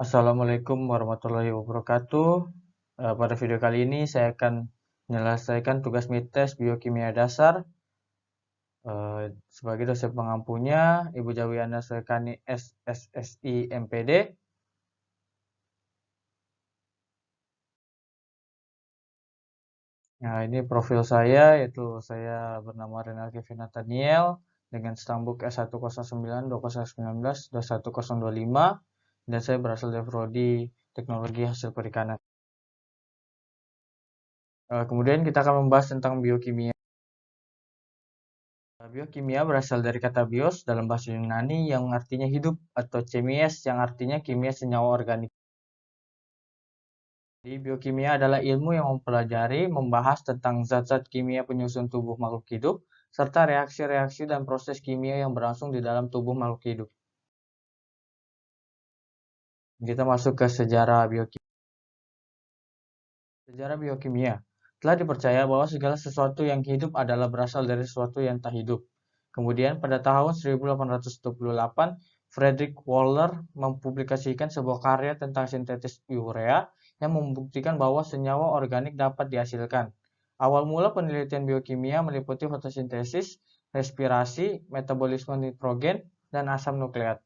Assalamualaikum warahmatullahi wabarakatuh. Pada video kali ini saya akan menyelesaikan tugas midtest biokimia dasar. Sebagai dosen pengampunya, Ibu Jawiana Sulekani SSSI MPD. Nah, ini profil saya, yaitu saya bernama Renal Kevin Nathaniel dengan stambuk S109 2019 21025 dan saya berasal dari Prodi Teknologi Hasil Perikanan. Kemudian kita akan membahas tentang biokimia. Biokimia berasal dari kata bios dalam bahasa Yunani yang artinya hidup atau chemies yang artinya kimia senyawa organik. Jadi, biokimia adalah ilmu yang mempelajari, membahas tentang zat-zat kimia penyusun tubuh makhluk hidup, serta reaksi-reaksi dan proses kimia yang berlangsung di dalam tubuh makhluk hidup. Kita masuk ke sejarah biokimia. Sejarah biokimia. Telah dipercaya bahwa segala sesuatu yang hidup adalah berasal dari sesuatu yang tak hidup. Kemudian pada tahun 1828, Frederick Waller mempublikasikan sebuah karya tentang sintesis urea yang membuktikan bahwa senyawa organik dapat dihasilkan. Awal mula penelitian biokimia meliputi fotosintesis, respirasi, metabolisme nitrogen, dan asam nukleat.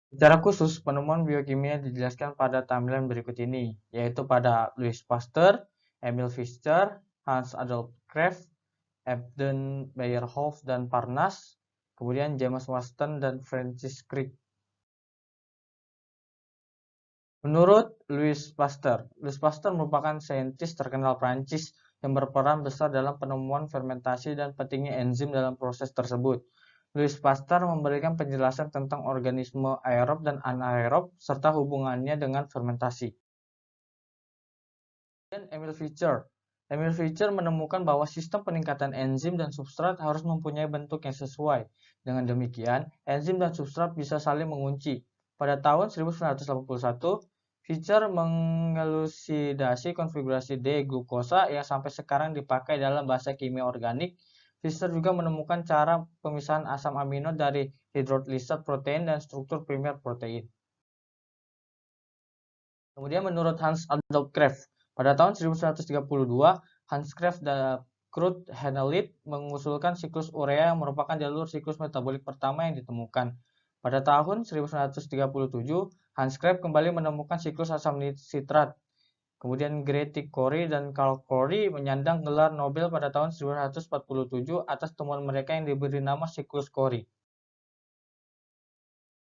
Secara khusus, penemuan biokimia dijelaskan pada tampilan berikut ini, yaitu pada Louis Pasteur, Emil Fischer, Hans Adolf Kraft, Ebden Meyerhof dan Parnas, kemudian James Watson dan Francis Crick. Menurut Louis Pasteur merupakan saintis terkenal Prancis yang berperan besar dalam penemuan fermentasi dan pentingnya enzim dalam proses tersebut. Louis Pasteur memberikan penjelasan tentang organisme aerob dan anaerob serta hubungannya dengan fermentasi. Dan Emil Fischer menemukan bahwa sistem peningkatan enzim dan substrat harus mempunyai bentuk yang sesuai. Dengan demikian, enzim dan substrat bisa saling mengunci. Pada tahun 1981, Fischer mengelusidasi konfigurasi D-glukosa yang sampai sekarang dipakai dalam bahasa kimia organik. Fischer juga menemukan cara pemisahan asam amino dari hidrolisat protein dan struktur primer protein. Kemudian menurut Hans Adolf Kraft, pada tahun 1932, Hans Kraft dan Kurt Heinrich mengusulkan siklus urea yang merupakan jalur siklus metabolik pertama yang ditemukan. Pada tahun 1937, Hans Kraft kembali menemukan siklus asam sitrat. Kemudian Grete Corey dan Carl Corey menyandang gelar Nobel pada tahun 1947 atas temuan mereka yang diberi nama siklus Corey.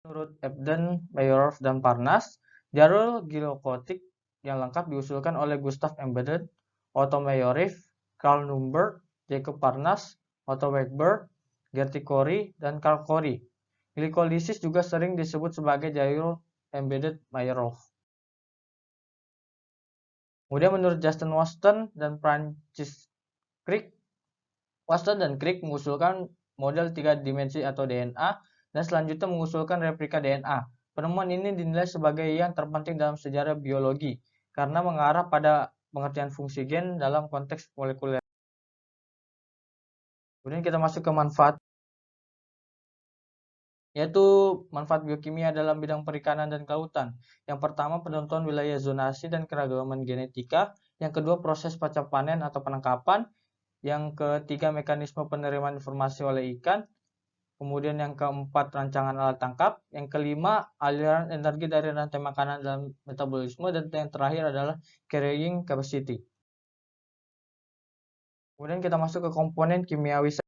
Menurut Ebden, Meyerhof, dan Parnas, jalur glykotik yang lengkap diusulkan oleh Gustav Embden, Otto Meyerhof, Carl Nunberg, Jacob Parnas, Otto Warburg, Gerty Cori, dan Carl Cori. Glikolisis juga sering disebut sebagai jalur Embden-Meyerhof. Kemudian menurut Justin Watson dan Francis Crick, Watson dan Crick mengusulkan model 3 dimensi atau DNA dan selanjutnya mengusulkan replika DNA. Penemuan ini dinilai sebagai yang terpenting dalam sejarah biologi karena mengarah pada pengertian fungsi gen dalam konteks molekuler. Kemudian kita masuk ke manfaat, yaitu manfaat biokimia dalam bidang perikanan dan kelautan. Yang pertama, penentuan wilayah zonasi dan keragaman genetika. Yang kedua, proses pasca panen atau penangkapan. Yang ketiga, mekanisme penerimaan informasi oleh ikan. Kemudian yang keempat, rancangan alat tangkap. Yang kelima, aliran energi dari rantai makanan dalam metabolisme. Dan yang terakhir adalah carrying capacity. Kemudian kita masuk ke komponen kimiawi sel.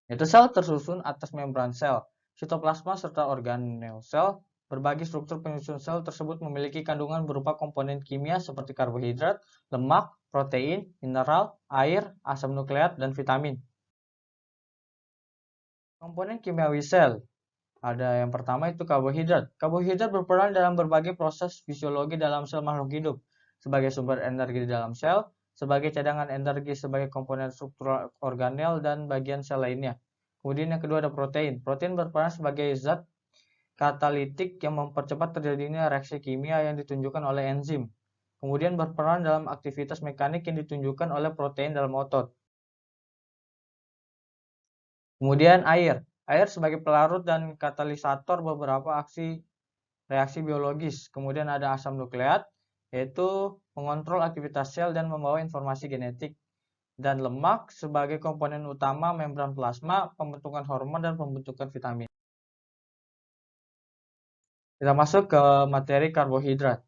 Yaitu sel tersusun atas membran sel, sitoplasma serta organel sel. Berbagai struktur penyusun sel tersebut memiliki kandungan berupa komponen kimia seperti karbohidrat, lemak, protein, mineral, air, asam nukleat, dan vitamin. Komponen kimiawi sel. Ada yang pertama itu karbohidrat. Karbohidrat berperan dalam berbagai proses fisiologi dalam sel makhluk hidup, sebagai sumber energi di dalam sel, sebagai cadangan energi sebagai komponen struktural organel dan bagian sel lainnya. Kemudian yang kedua ada protein. Protein berperan sebagai zat katalitik yang mempercepat terjadinya reaksi kimia yang ditunjukkan oleh enzim. Kemudian berperan dalam aktivitas mekanik yang ditunjukkan oleh protein dalam otot. Kemudian air. Air sebagai pelarut dan katalisator beberapa reaksi biologis. Kemudian ada asam nukleat, yaitu mengontrol aktivitas sel dan membawa informasi genetik. Dan lemak sebagai komponen utama membran plasma, pembentukan hormon dan pembentukan vitamin. Kita masuk ke materi karbohidrat.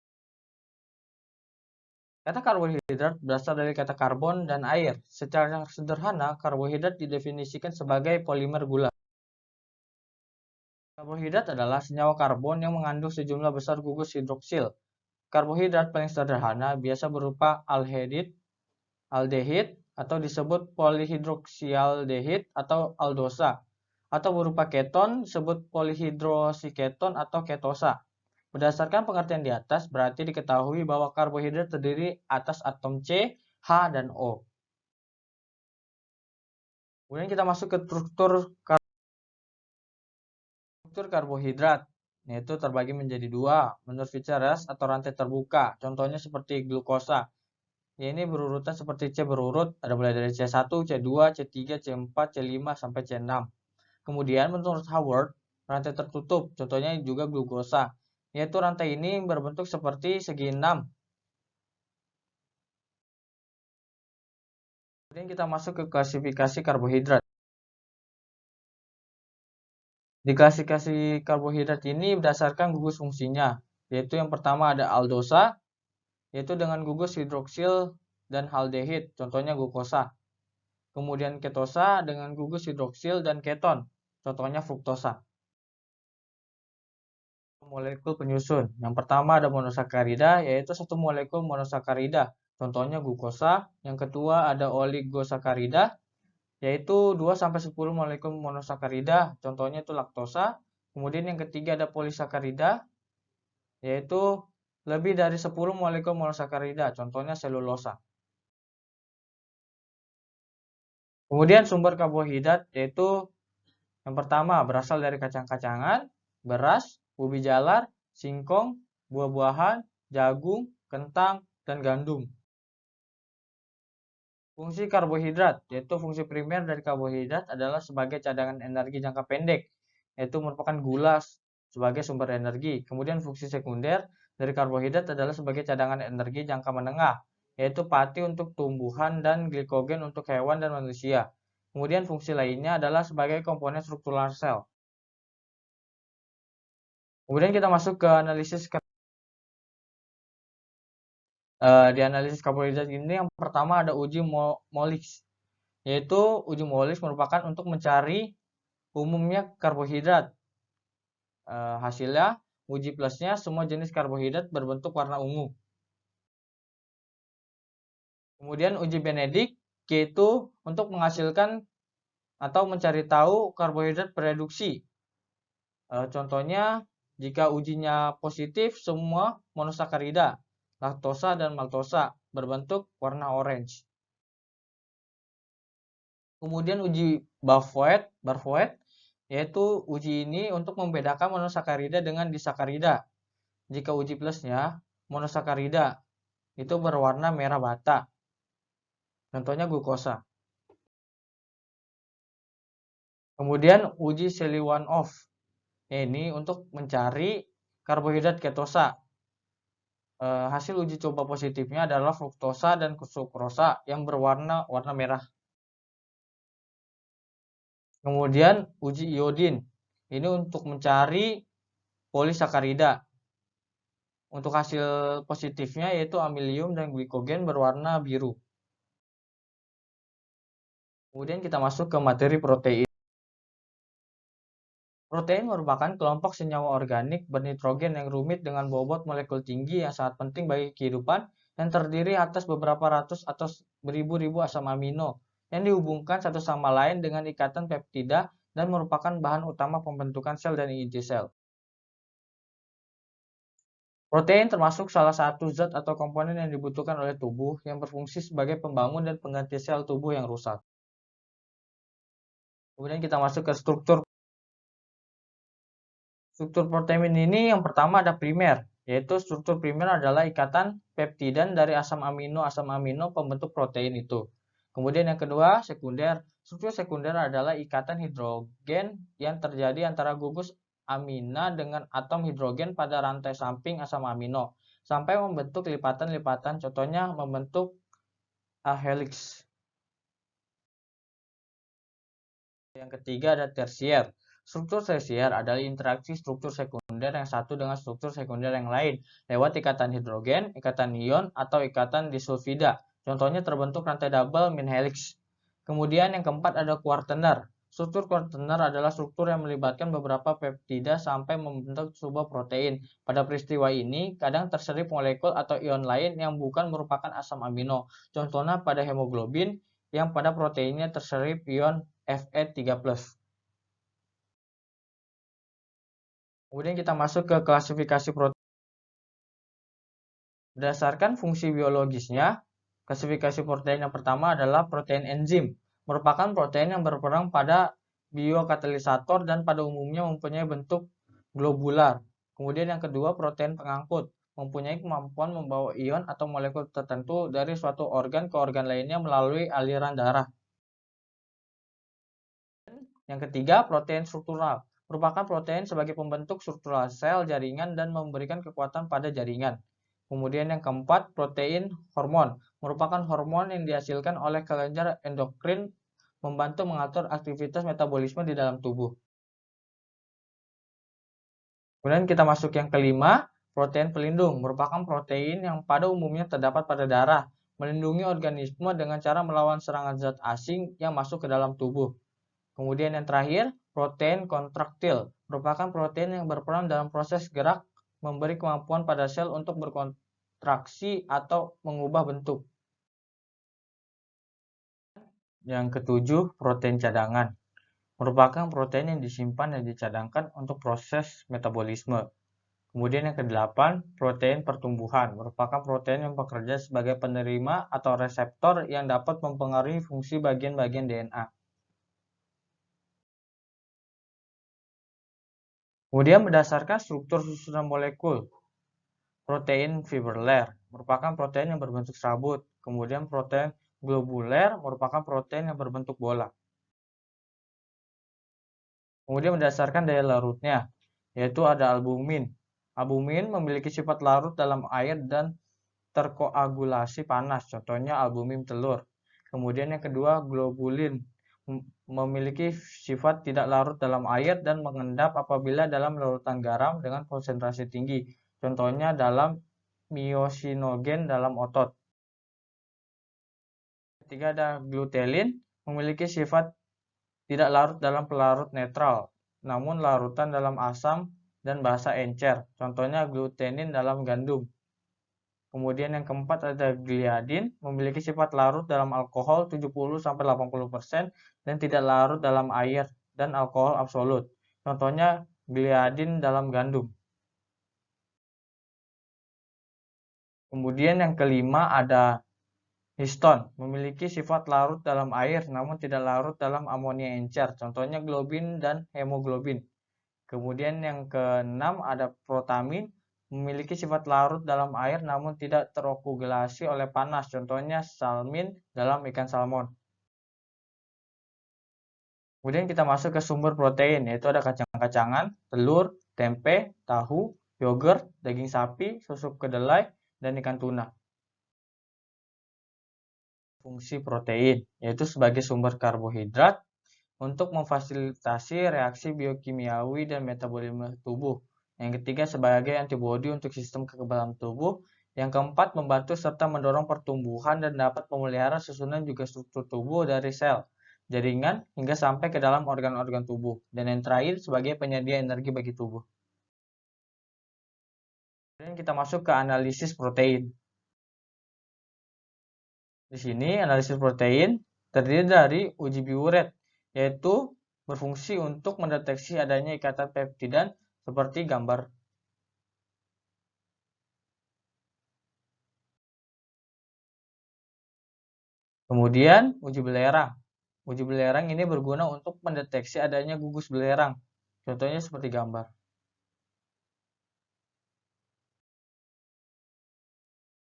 Kata karbohidrat berasal dari kata karbon dan air. Secara sederhana, karbohidrat didefinisikan sebagai polimer gula. Karbohidrat adalah senyawa karbon yang mengandung sejumlah besar gugus hidroksil. Karbohidrat paling sederhana biasa berupa aldehid, atau disebut polihidroksialdehid atau aldosa, atau berupa keton disebut polihidrosiketon atau ketosa. Berdasarkan pengertian di atas, berarti diketahui bahwa karbohidrat terdiri atas atom C, H, dan O. Kemudian kita masuk ke struktur karbohidrat, yaitu terbagi menjadi dua, menurut Fitzgerald atau rantai terbuka. Contohnya seperti glukosa. Ya, ini berurutan seperti C berurut, ada mulai dari C1, C2, C3, C4, C5, sampai C6. Kemudian menurut Howard, rantai tertutup, contohnya juga glukosa, yaitu rantai ini berbentuk seperti segi 6. Kemudian kita masuk ke klasifikasi karbohidrat. Di klasifikasi karbohidrat ini berdasarkan gugus fungsinya, yaitu yang pertama ada aldosa, yaitu dengan gugus hidroksil dan aldehid, contohnya glukosa. Kemudian ketosa dengan gugus hidroksil dan keton, contohnya fruktosa. Molekul penyusun. Yang pertama ada monosakarida, yaitu satu molekul monosakarida, contohnya glukosa. Yang kedua ada oligosakarida, yaitu 2-10 molekul monosakarida, contohnya itu laktosa. Kemudian yang ketiga ada polisakarida, yaitu lebih dari 10 molekul monosakarida, contohnya selulosa. Kemudian sumber karbohidrat yaitu yang pertama berasal dari kacang-kacangan, beras, ubi jalar, singkong, buah-buahan, jagung, kentang, dan gandum. Fungsi karbohidrat, yaitu fungsi primer dari karbohidrat adalah sebagai cadangan energi jangka pendek, yaitu merupakan gula sebagai sumber energi. Kemudian fungsi sekunder dari karbohidrat adalah sebagai cadangan energi jangka menengah, yaitu pati untuk tumbuhan dan glikogen untuk hewan dan manusia. Kemudian fungsi lainnya adalah sebagai komponen struktural sel. Kemudian kita masuk ke analisis di analisis karbohidrat ini yang pertama ada uji Molex, yaitu uji Molex merupakan untuk mencari umumnya karbohidrat. Hasilnya uji plusnya semua jenis karbohidrat berbentuk warna ungu. Kemudian uji Benedict yaitu untuk menghasilkan atau mencari tahu karbohidrat bereduksi. Contohnya jika ujinya positif semua monosakarida, laktosa dan maltosa berbentuk warna orange. Kemudian uji Barfoed yaitu uji ini untuk membedakan monosakarida dengan disakarida. Jika uji plusnya monosakarida itu berwarna merah bata. Contohnya glukosa. Kemudian uji Seliwanov. Ini untuk mencari karbohidrat ketosa. Hasil uji coba positifnya adalah fruktosa dan sukrosa yang berwarna merah. Kemudian uji iodin. Ini untuk mencari polisakarida. Untuk hasil positifnya yaitu amilium dan glikogen berwarna biru. Kemudian kita masuk ke materi protein. Protein merupakan kelompok senyawa organik bernitrogen yang rumit dengan bobot molekul tinggi yang sangat penting bagi kehidupan yang terdiri atas beberapa ratus atau beribu-ribu asam amino yang dihubungkan satu sama lain dengan ikatan peptida dan merupakan bahan utama pembentukan sel dan inti sel. Protein termasuk salah satu zat atau komponen yang dibutuhkan oleh tubuh yang berfungsi sebagai pembangun dan pengganti sel tubuh yang rusak. Kemudian kita masuk ke struktur protein ini. Yang pertama ada primer, yaitu struktur primer adalah ikatan peptidan dari asam amino pembentuk protein itu. Kemudian yang kedua sekunder Struktur sekunder adalah ikatan hidrogen yang terjadi antara gugus amina dengan atom hidrogen pada rantai samping asam amino sampai membentuk lipatan-lipatan, contohnya membentuk helix. Yang ketiga ada tersier. Struktur tersier adalah interaksi struktur sekunder yang satu dengan struktur sekunder yang lain lewat ikatan hidrogen, ikatan ion, atau ikatan disulfida. Contohnya terbentuk rantai double min helix. Kemudian yang keempat ada kuartener. Struktur kuartener adalah struktur yang melibatkan beberapa peptida sampai membentuk sebuah protein. Pada peristiwa ini, kadang terselip molekul atau ion lain yang bukan merupakan asam amino. Contohnya pada hemoglobin yang pada proteinnya terselip ion Fe3+. Kemudian kita masuk ke klasifikasi protein. Berdasarkan fungsi biologisnya, klasifikasi protein yang pertama adalah protein enzim. Merupakan protein yang berperan pada biokatalisator dan pada umumnya mempunyai bentuk globular. Kemudian yang kedua, protein pengangkut. Mempunyai kemampuan membawa ion atau molekul tertentu dari suatu organ ke organ lainnya melalui aliran darah. Yang ketiga, protein struktural. Merupakan protein sebagai pembentuk struktural sel jaringan dan memberikan kekuatan pada jaringan. Kemudian yang keempat, protein hormon. Merupakan hormon yang dihasilkan oleh kelenjar endokrin membantu mengatur aktivitas metabolisme di dalam tubuh. Kemudian kita masuk yang kelima, protein pelindung. Merupakan protein yang pada umumnya terdapat pada darah, melindungi organisme dengan cara melawan serangan zat asing yang masuk ke dalam tubuh. Kemudian yang terakhir, protein kontraktil. Merupakan protein yang berperan dalam proses gerak, memberi kemampuan pada sel untuk berkontraksi atau mengubah bentuk. Yang ketujuh, protein cadangan. Merupakan protein yang disimpan dan dicadangkan untuk proses metabolisme. Kemudian yang kedelapan, protein pertumbuhan. Merupakan protein yang bekerja sebagai penerima atau reseptor yang dapat mempengaruhi fungsi bagian-bagian DNA. Kemudian berdasarkan struktur susunan molekul, protein fibriller merupakan protein yang berbentuk serabut. Kemudian protein globuler merupakan protein yang berbentuk bola. Kemudian berdasarkan daya larutnya, yaitu ada albumin. Albumin memiliki sifat larut dalam air dan terkoagulasi panas, contohnya albumin telur. Kemudian yang kedua, globulin memiliki sifat tidak larut dalam air dan mengendap apabila dalam larutan garam dengan konsentrasi tinggi, contohnya dalam miosinogen dalam otot. Ketiga ada glutelin, memiliki sifat tidak larut dalam pelarut netral, namun larutan dalam asam dan basa encer, contohnya glutenin dalam gandum. Kemudian yang keempat ada gliadin, memiliki sifat larut dalam alkohol 70-80% dan tidak larut dalam air dan alkohol absolut. Contohnya gliadin dalam gandum. Kemudian yang kelima ada histon, memiliki sifat larut dalam air namun tidak larut dalam amonia encer. Contohnya globin dan hemoglobin. Kemudian yang keenam ada protamin, memiliki sifat larut dalam air namun tidak terokulasi oleh panas, contohnya salmin dalam ikan salmon. Kemudian kita masuk ke sumber protein, yaitu ada kacang-kacangan, telur, tempe, tahu, yogurt, daging sapi, susu kedelai, dan ikan tuna. Fungsi protein, yaitu sebagai sumber karbohidrat untuk memfasilitasi reaksi biokimiawi dan metabolisme tubuh. Yang ketiga sebagai antibodi untuk sistem kekebalan tubuh. Yang keempat membantu serta mendorong pertumbuhan dan dapat memelihara susunan juga struktur tubuh dari sel, jaringan hingga sampai ke dalam organ-organ tubuh. Dan yang terakhir sebagai penyedia energi bagi tubuh. Kemudian kita masuk ke analisis protein. Di sini analisis protein terdiri dari uji biuret, yaitu berfungsi untuk mendeteksi adanya ikatan peptida seperti gambar. Kemudian uji belerang. Uji belerang ini berguna untuk mendeteksi adanya gugus belerang. Contohnya seperti gambar.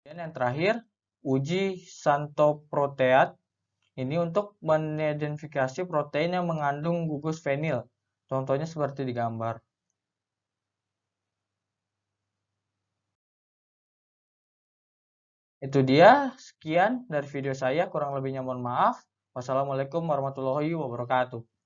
Dan yang terakhir, uji xanthoproteat. Ini untuk mengidentifikasi protein yang mengandung gugus fenil. Contohnya seperti di gambar. Itu dia, sekian dari video saya. Kurang lebihnya mohon maaf. Wassalamualaikum warahmatullahi wabarakatuh.